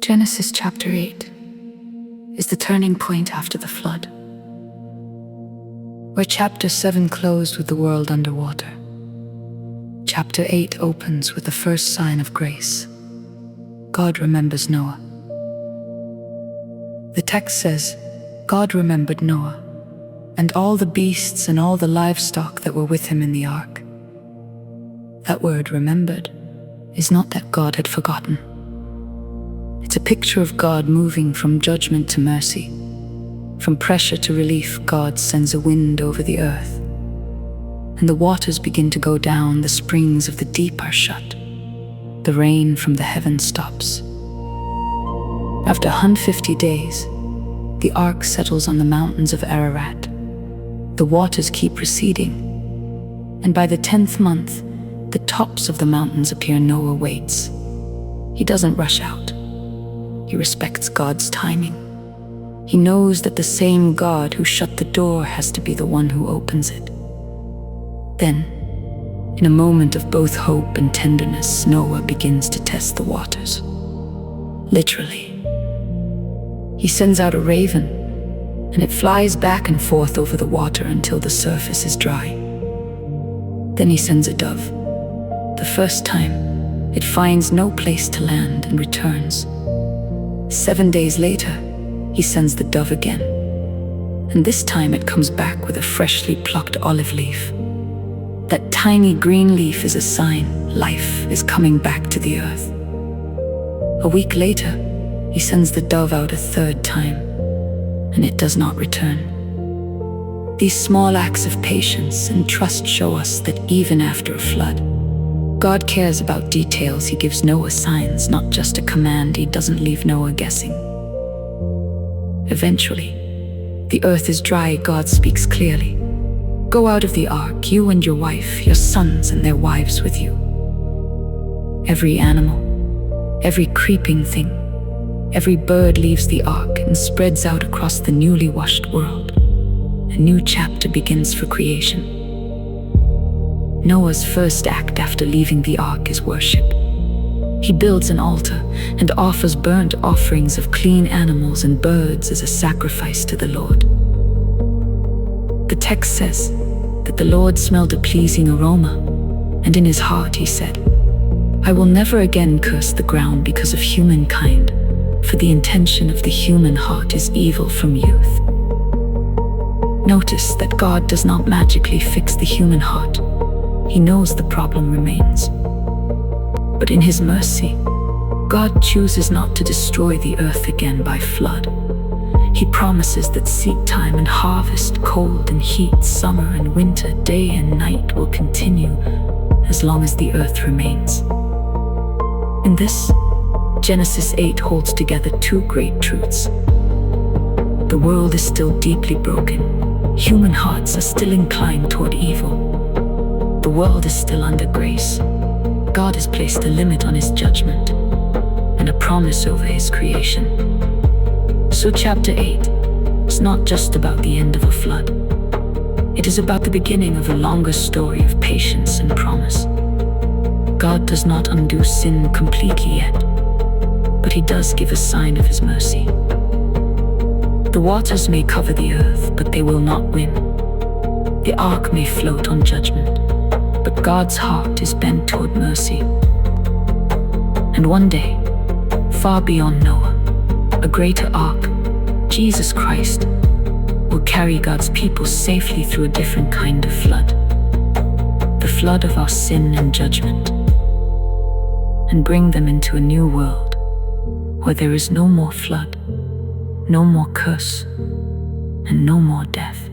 Genesis chapter 8 is the turning point after the flood, where chapter 7 closed with the world underwater. Chapter 8 opens with the first sign of grace. God remembers Noah. The text says, God remembered Noah, and all the beasts and all the livestock that were with him in the ark. That word remembered is not that God had forgotten. It's a picture of God moving from judgment to mercy. From pressure to relief, God sends a wind over the earth, and the waters begin to go down, the springs of the deep are shut. The rain from the heavens stops. After 150 days, the ark settles on the mountains of Ararat. The waters keep receding, and by the 10th month, the tops of the mountains appear. Noah waits. He doesn't rush out. He respects God's timing. He knows that the same God who shut the door has to be the one who opens it. Then, in a moment of both hope and tenderness, Noah begins to test the waters. Literally. He sends out a raven, and it flies back and forth over the water until the surface is dry. Then he sends a dove. The first time, it finds no place to land and returns. 7 days later, he sends the dove again, and this time it comes back with a freshly plucked olive leaf. That tiny green leaf is a sign life is coming back to the earth. A week later, he sends the dove out a third time, and it does not return. These small acts of patience and trust show us that even after a flood, God cares about details. He gives Noah signs, not just a command. He doesn't leave Noah guessing. Eventually, the earth is dry. God speaks clearly. Go out of the ark, you and your wife, your sons and their wives with you. Every animal, every creeping thing, every bird leaves the ark and spreads out across the newly washed world. A new chapter begins for creation. Noah's first act after leaving the ark is worship. He builds an altar and offers burnt offerings of clean animals and birds as a sacrifice to the Lord. The text says that the Lord smelled a pleasing aroma, and in his heart he said, I will never again curse the ground because of humankind, for the intention of the human heart is evil from youth. Notice that God does not magically fix the human heart. He knows the problem remains. But in his mercy, God chooses not to destroy the earth again by flood. He promises that seed time and harvest, cold and heat, summer and winter, day and night will continue as long as the earth remains. In this, Genesis 8 holds together two great truths. The world is still deeply broken. Human hearts are still inclined toward evil. The world is still under grace. God has placed a limit on his judgment and a promise over his creation. So chapter 8 is not just about the end of a flood. It is about the beginning of a longer story of patience and promise. God does not undo sin completely yet, but he does give a sign of his mercy. The waters may cover the earth, but they will not win. The ark may float on judgment, but God's heart is bent toward mercy. And one day, far beyond Noah, a greater ark, Jesus Christ, will carry God's people safely through a different kind of flood. The flood of our sin and judgment, and bring them into a new world where there is no more flood, no more curse, and no more death.